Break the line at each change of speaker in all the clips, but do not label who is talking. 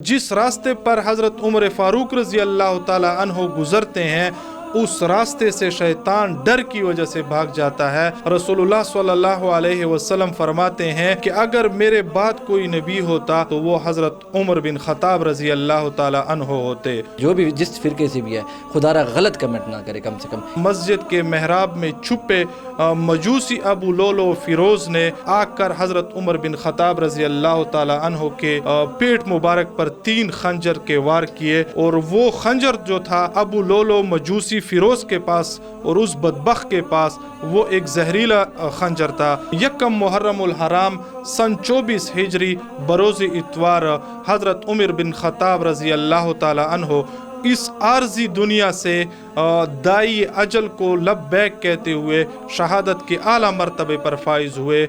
जिस रास्ते पर हज़रत उमर फ़ारूक रज़ी अल्लाह ताला अन्हो गुज़रते हैं उस रास्ते से शैतान डर की वजह से भाग जाता है। रसूलुल्लाह सल्लल्लाहु अलैहि वसल्लम फरमाते हैं कि अगर मेरे बाद कोई नबी होता तो वो हज़रत उमर बिन ख़त्ताब रज़ी अल्लाह ताला अन्हो होते।
जो भी जिस फ़िरके से भी है खुदारा गलत कमेंट ना करे कम से कम।
मस्जिद के मेहराब में छुपे मजूसी अबू लोलो फिरोज ने आकर हज़रत उमर बिन ख़त्ताब रज़ी अल्लाह ताला अन्हो के पेट मुबारक पर 3 खंजर के वार किए और वो खंजर जो था अबू लोलो मजूसी फिरोज के पास और उस बदबख्त के पास वो एक जहरीला खंजर था। यकम मुहर्रमुल हराम सन 24 हिजरी बरोज़ इतवार हज़रत उमर बिन ख़त्ताब रज़ी अल्लाह ताला अन्हो इस आर्जी दुनिया से दाई अजल को लब्बैक कहते हुए शहादत के आला मर्तबे पर फाइज हुए।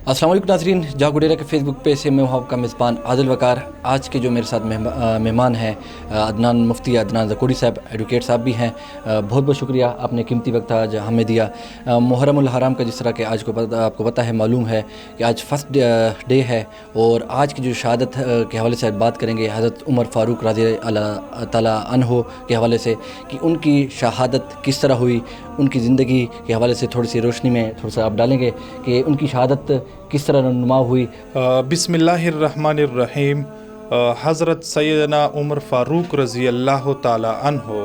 अस्सलाम वालेकुम नाज़रीन, जागो डेरा के फेसबुक पे से मैं हूं आपका मेज़बान आदिल वकार। आज के जो मेरे साथ मेहमान हैं अदनान मुफ्ती अदनान ज़कोड़ी साहब, एडवोकेट साहब भी हैं। बहुत बहुत शुक्रिया, आपने कीमती वक्त आज हमें दिया। मुहर्रमुल हराम का जिस तरह के आज को आपको पता है, मालूम है कि आज फर्स्ट डे है और आज की जो शहादत के हवाले से बात करेंगे हज़रत उमर फ़ारूक रज़ी अल्लाह ताला अन्हो के हवाले से कि उनकी शहादत किस तरह हुई, उनकी ज़िंदगी के हवाले से थोड़ी सी रोशनी में थोड़ा सा आप डालेंगे कि उनकी शहादत किस तरह नुमा हुई।
बिस्मिल्लाहिर्रहमानिर्रहीम। हज़रत सैयदना उमर फ़ारूक रज़ी अल्लाह ताला अन्हो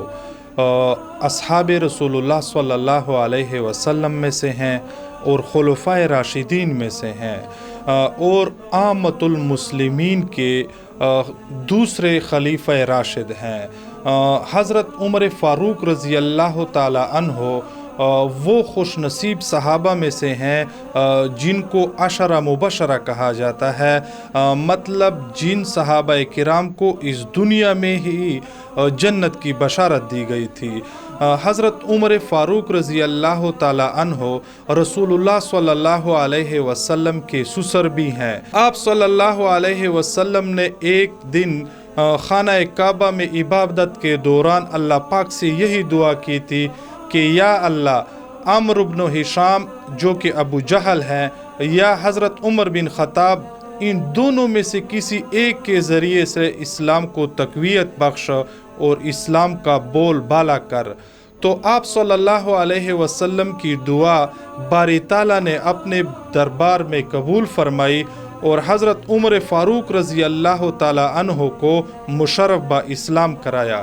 अस्हाब रसूलुल्लाह सल्लल्लाहु अलैहि वसल्लम में से हैं और खुलफ़ाए राशिदीन में से हैं और आमतुल मुस्लिमीन के दूसरे खलीफ़ा राशिद हैं। हज़रत उमर फ़ारूक रज़ी अल्लाह ताला अन्हो वो खुश नसीब सहाबा में से हैं जिनको अशरा मुबशरा कहा जाता है। मतलब जिन सहाबा किराम को इस दुनिया में ही जन्नत की बशारत दी गई थी। हज़रत उमर फ़ारूक रज़ी अल्लाह ताला अन्हो रसूलुल्लाह सल्लल्लाहु अलैहि वसल्लम के सुसर भी हैं। आप सल्लल्लाहु अलैहि वसल्लम ने एक दिन खाना काबा में इबादत के दौरान अल्लाह पाक से यही दुआ की थी कि या अल्लाह अम्र इब्न हिशाम जो कि अबू जहल हैं या हज़रत उमर बिन ख़त्ताब, इन दोनों में से किसी एक के ज़रिए से इस्लाम को तक़वियत बख्श और इस्लाम का बोल बाला कर। तो आप सल्लल्लाहु अलैहि वसल्लम की दुआ बारी ताला ने अपने दरबार में कबूल फरमाई और हज़रत उमर फ़ारूक रज़ी अल्लाह ताला अन्हो को मुशर्रफ बा इस्लाम कराया।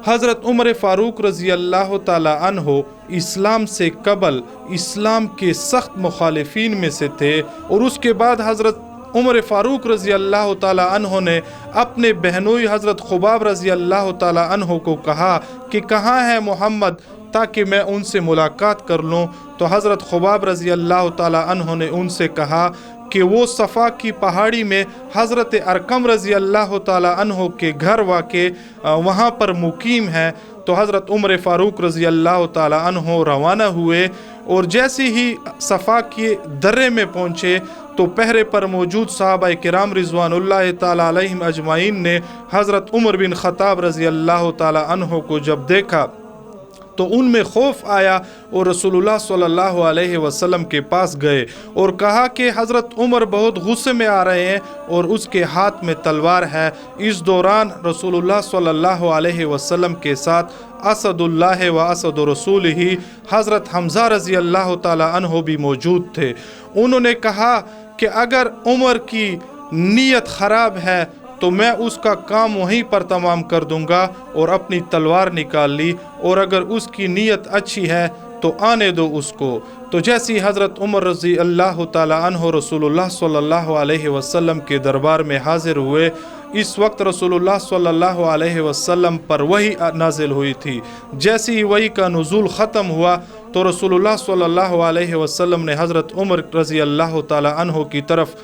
हज़रत उमर फ़ारूक रज़ी अल्लाह ताला अन्हो इस्लाम से कबल इस्लाम के सख्त मुखालिफिन में से थे और उसके बाद हज़रत उमर फ़ारूक रज़ी अल्लाह ताला अन्हो ने अपने बहनोई हज़रत खुबाब रज़ी अल्लाह ताला अन्हो को कहा कि कहाँ है मोहम्मद ताकि मैं उनसे मुलाकात कर लूँ। तो हज़रत खुबाब रज़ी अल्लाह ताला अन्हो ने उनसे कहा कि वो सफ़ा की पहाड़ी में हज़रत अरकम रज़ी अल्लाह ताला अन्हो के घर वाक़े वहाँ पर मुकीम है। तो हज़रत उमर फ़ारूक रज़ी अल्लाह ताला अन्हो रवाना हुए और जैसे ही सफ़ा के दर्रे में पहुँचे तो पहरे पर मौजूद सहाबा किराम रिज़वानुल्लाह ताला अलैहिम अजमाइन ने हज़रत उमर बिन ख़त्ताब रज़ी अल्लाह ताला अन्हो को जब देखा तो उनमें खौफ आया और रसूलुल्लाह सल्लल्लाहु अलैहि वसल्लम के पास गए और कहा कि हज़रत उमर बहुत गुस्से में आ रहे हैं और उसके हाथ में तलवार है। इस दौरान रसूलुल्लाह सल्लल्लाहु अलैहि वसल्लम के साथ असदुल्लाह व असद रसूल ही हज़रत हमज़ा रज़ी अल्लाह ताला अन्हो भी मौजूद थे। उन्होंने कहा कि अगर उमर की नीयत ख़राब है तो मैं उसका काम वहीं पर तमाम कर दूंगा और अपनी तलवार निकाल ली, और अगर उसकी नीयत अच्छी है तो आने दो उसको। तो जैसी हज़रत उमर रज़ी अल्लाह ताला अन्हो रसूलुल्लाह सल्लल्लाहु अलैहि वसल्लम के दरबार में हाजिर हुए, इस वक्त रसूलुल्लाह सल्लल्लाहु अलैहि वसल्लम पर वही नाजिल हुई थी। जैसे ही वही का नुज़ूल ख़त्म हुआ तो रसूलुल्लाह सल्लल्लाहु अलैहि वसल्लम ने हज़रत उमर रज़ी अल्लाह ताला अन्हो की तरफ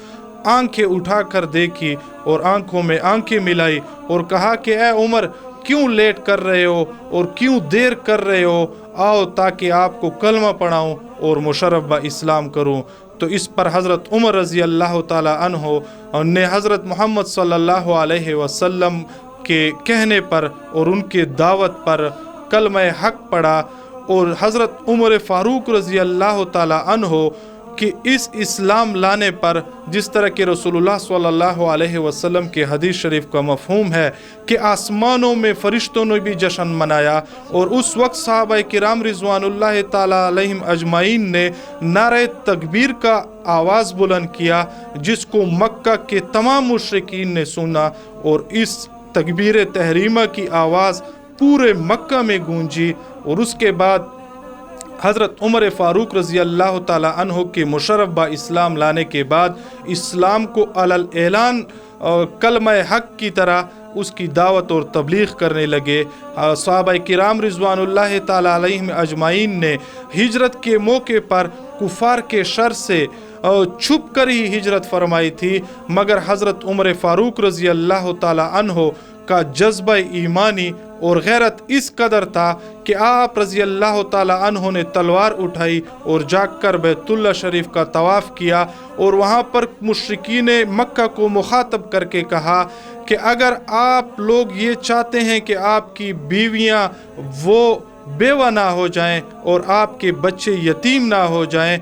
आंखें उठाकर देखी और आंखों में आंखें मिलाई और कहा कि ए उमर, क्यों लेट कर रहे हो और क्यों देर कर रहे हो, आओ ताकि आपको कलमा पढ़ाऊँ और मुशर्रफ बा इस्लाम करूँ। तो इस पर हज़रत उमर रज़ी अल्लाह ताला अन्हो ने हज़रत मोहम्मद सल्लल्लाहु अलैहि वसल्लम के कहने पर और उनके दावत पर कलमा हक़ पढ़ा اور حضرت عمر فاروق رضی اللہ تعالی عنہ کہ اس اسلام لانے پر جس طرح کہ رسول اللہ صلی اللہ علیہ وسلم کے حدیث شریف کا مفہوم ہے کہ آسمانوں میں فرشتوں نے بھی جشن منایا، اور اس وقت صحابہ کرام رضوان اللہ تعالیٰ علیہم اجمعین نے نعرہ تکبیر کا آواز بلند کیا، جس کو مکہ کے تمام مشرکین نے سنا، اور اس تکبیر تحریمہ کی آواز پورے مکہ میں گونجی۔ اور اس کے بعد حضرت عمر فاروق رضی اللہ تعالی عنہ کے مشرف با اسلام لانے کے بعد اسلام کو علی اعلان کلمہ حق کی طرح اس کی دعوت اور تبلیغ کرنے لگے۔ صحابہ کرام رضوان اللہ تعالی علیہم اجمعین نے ہجرت کے موقع پر کفار کے شر سے چھپ کر ہی ہجرت فرمائی تھی، مگر حضرت عمر فاروق رضی اللہ تعالی عنہ کا جذبہ ایمانی اور غیرت اس قدر تھا کہ آپ رضی اللہ تعالی عنہ نے تلوار اٹھائی اور جا کر بیت اللہ شریف کا طواف کیا، اور وہاں پر مشرکین مکہ کو مخاطب کر کے کہا کہ اگر آپ لوگ یہ چاہتے ہیں کہ آپ کی بیویاں وہ بیوہ نہ ہو جائیں اور آپ کے بچے یتیم نہ ہو جائیں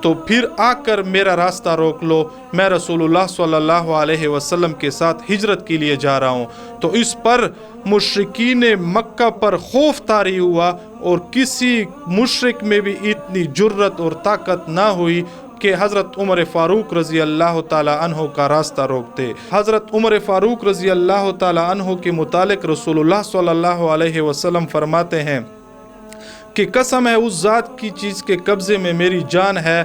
تو پھر آ کر میرا راستہ روک لو، میں رسول اللہ صلی اللہ علیہ وسلم کے ساتھ ہجرت کے لیے جا رہا ہوں۔ تو اس پر مشرکین مکہ پر خوف طاری ہوا، اور کسی مشرک میں بھی اتنی جرت اور طاقت نہ ہوئی کہ حضرت عمر فاروق رضی اللہ تعالی عنہ کا راستہ روکتے۔ حضرت عمر فاروق رضی اللہ تعالی عنہ کے متعلق رسول اللہ صلی اللہ علیہ وسلم فرماتے ہیں کہ قسم ہے اس ذات کی چیز کے قبضے میں میری جان ہے،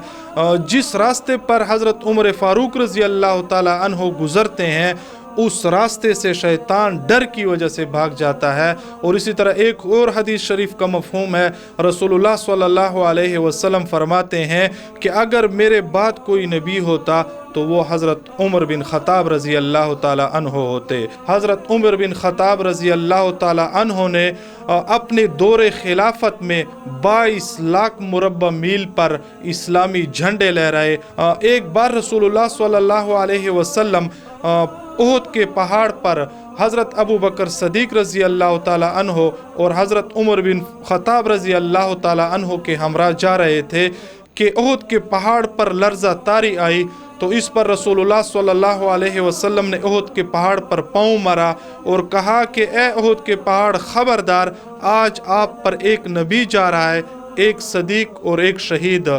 جس راستے پر حضرت عمر فاروق رضی اللہ تعالی عنہ گزرتے ہیں اس راستے سے شیطان ڈر کی وجہ سے بھاگ جاتا ہے۔ اور اسی طرح ایک اور حدیث شریف کا مفہوم ہے، رسول اللہ صلی اللہ علیہ وسلم فرماتے ہیں کہ اگر میرے بعد کوئی نبی ہوتا تو وہ حضرت عمر بن خطاب رضی اللہ تعالی عنہ ہوتے۔ حضرت عمر بن خطاب رضی اللہ تعالی عنہ نے اپنے دور خلافت میں 22 لاکھ مربع میل پر اسلامی جھنڈے لہرائے۔ ایک بار رسول اللہ صلی اللہ علیہ وسلم احد کے پہاڑ پر حضرت ابو بکر صدیق رضی اللہ تعالی عنہ اور حضرت عمر بن خطاب رضی اللہ تعالی عنہ کے ہمراہ جا رہے تھے کہ احد کے پہاڑ پر لرزہ طاری آئی، تو اس پر رسول اللہ صلی اللہ علیہ وسلم نے احد کے پہاڑ پر پاؤں مارا اور کہا کہ اے احد کے پہاڑ خبردار، آج آپ پر ایک نبی جا رہا ہے، ایک صدیق اور ایک شہید۔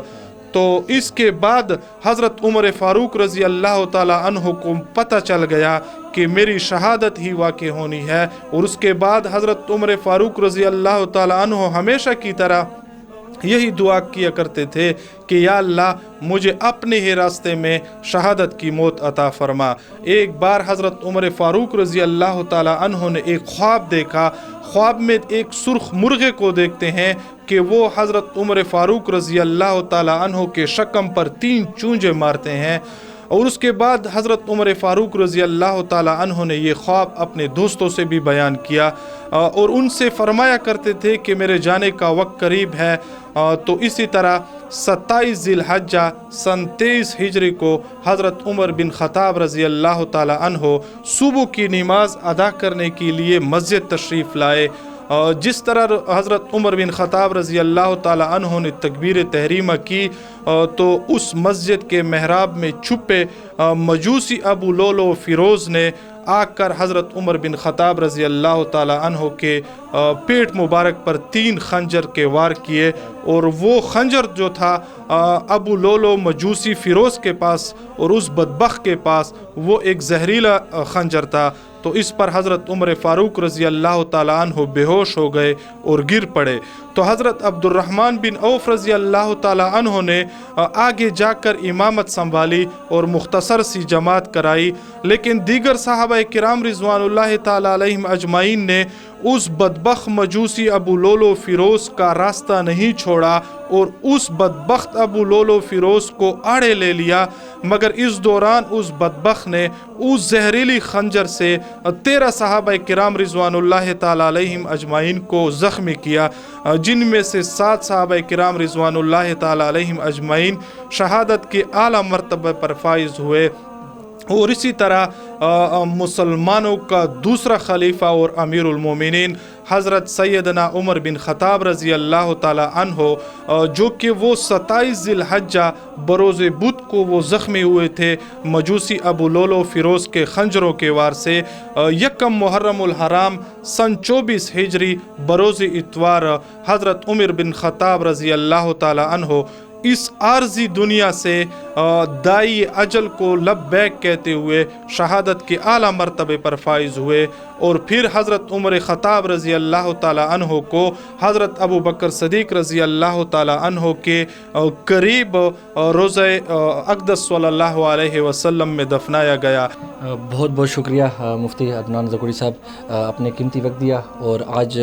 تو اس کے بعد حضرت عمر فاروق رضی اللہ تعالی عنہ کو پتہ چل گیا کہ میری شہادت ہی واقع ہونی ہے، اور اس کے بعد حضرت عمر فاروق رضی اللہ تعالی عنہ ہمیشہ کی طرح یہی دعا کیا کرتے تھے کہ یا اللہ مجھے اپنے ہی راستے میں شہادت کی موت عطا فرما۔ ایک بار حضرت عمر فاروق رضی اللہ تعالی عنہ نے ایک خواب دیکھا، خواب میں ایک سرخ مرغے کو دیکھتے ہیں کہ وہ حضرت عمر فاروق رضی اللہ تعالی عنہ کے شکم پر 3 چونجے مارتے ہیں، اور اس کے بعد حضرت عمر فاروق رضی اللہ تعالی عنہ نے یہ خواب اپنے دوستوں سے بھی بیان کیا، اور ان سے فرمایا کرتے تھے کہ میرے جانے کا وقت قریب ہے۔ تو اسی طرح 27 ذی الحجہ سن 23 ہجری کو حضرت عمر بن خطاب رضی اللہ تعالی عنہ صبح کی نماز ادا کرنے کے لیے مسجد تشریف لائے۔ جس طرح حضرت عمر بن خطاب رضی اللہ تعالی عنہ نے تکبیر تحریمہ کی تو اس مسجد کے محراب میں چھپے مجوسی ابو لولو فیروز نے آ کر حضرت عمر بن خطاب رضی اللہ تعالی عنہ کے پیٹ مبارک پر 3 خنجر کے وار کیے، اور وہ خنجر جو تھا ابو لولو مجوسی فیروز کے پاس اور اس بدبخت کے پاس وہ ایک زہریلا خنجر تھا۔ تو اس پر حضرت عمر فاروق رضی اللہ تعالی عنہ بے ہوش ہو گئے اور گر پڑے۔ تو حضرت عبد الرحمن بن عوف رضی اللہ تعالی عنہ نے آگے جا کر امامت سنبھالی اور مختصر سی جماعت کرائی، لیکن دیگر صحابہ کرام رضوان اللہ تعالی علیہم اجمعین نے اس بدبخت مجوسی ابو لولو فیروز کا راستہ نہیں چھوڑا اور اس بدبخت ابو لولو فیروز کو آڑے لے لیا، مگر اس دوران اس بدبخت نے اس زہریلی خنجر سے 13 صحابہ کرام رضوان اللہ تعالی علیہم اجمعین کو زخمی کیا، جن میں سے 7 صحابہ کرام رضوان اللہ تعالی علیہم اجمعین شہادت کے اعلیٰ مرتبہ پر فائز ہوئے۔ और इसी तरह मुसलमानों का दूसरा खलीफा और अमीरुल मोमिनीन हज़रत सैयदना उमर बिन ख़त्ताब रज़ी अल्लाह ताला अन्हो, जो कि वो 27 ज़िलहज्जा बरोज़ बुध को वो ज़ख्मी हुए थे मजूसी अबू लोलो फ़िरोज़ के खंजरों के वार से। यकम मुहर्रमुल हराम सन 24 हिजरी बरोज़ इतवार हज़रत उमर बिन ख़त्ताब रज़ी अल्लाह ताला अन्हो इस आर्जी दुनिया से दाई अजल को लब्बैक कहते हुए शहादत के आला मर्तबे पर फाइज हुए। और फिर हज़रत उमर ख़त्ताब रज़ी अल्लाह ताला अन्हो को हज़रत अबू बकर सदीक़ रज़ी अल्लाह ताला अन्हो के करीब रोज़े अक़दस सल्लल्लाहु अलैहि वसल्लम में दफनाया गया।
बहुत बहुत शुक्रिया मुफ्ती अदनान ज़कोड़ी साहब, अपने कीमती वक्त दिया। और आज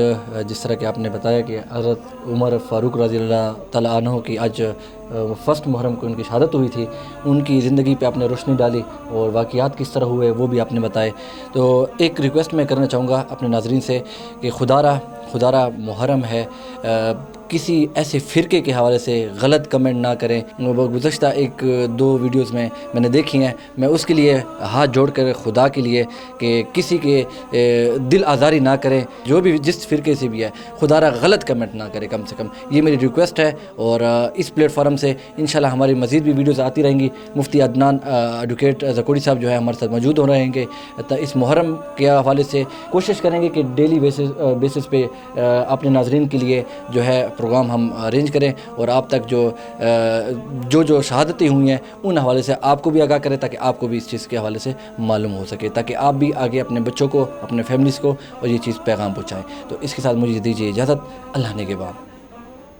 जिस तरह कि आपने बताया कि हज़रत उमर फ़ारूक रज़ी अल्लाह ताला अन्हो की आज फर्स्ट मुहर्रम को उनकी शहादत हुई थी, उनकी ज़िंदगी पे आपने रोशनी डाली और वाक़यात किस तरह हुए वो भी आपने बताए। तो एक रिक्वेस्ट मैं करना चाहूँगा अपने नाज़रीन से कि खुदारा मुहर्रम है, किसी ऐसे फ़िरके के हवाले से गलत कमेंट ना करें। वो गुज़श्ता एक दो वीडियोज़ में मैंने देखी हैं, मैं उसके लिए हाथ जोड़ कर खुदा के लिए कि किसी के दिल आज़ारी ना करें, जो भी जिस फ़िरके से भी है, खुदारा गलत कमेंट ना करें कम से कम, ये मेरी रिक्वेस्ट है। और इस प्लेटफॉर्म से इंशाल्लाह हमारी मज़ीद भी वीडियोज़ आती रहेंगी। मुफ्ती अदनान एडवोकेट ज़कोड़ी साहब जो है हमारे साथ मौजूद हो रहेंगे। तो इस मुहर्रम के हवाले से कोशिश करेंगे कि डेली बेसिस पे अपने नाज़रीन के लिए जो है प्रोग्राम हम अरेंज करें और आप तक जो शहादतें हुई हैं उन हवाले से आपको भी आगाह करें, ताकि आपको भी इस चीज़ के हवाले से मालूम हो सके, ताकि आप भी आगे अपने बच्चों को, अपने फैमिलीज़ को और ये चीज़ पैगाम पहुँचाएँ। तो इसके साथ मुझे दीजिए इजाज़त। अल्लाह ने के बाद।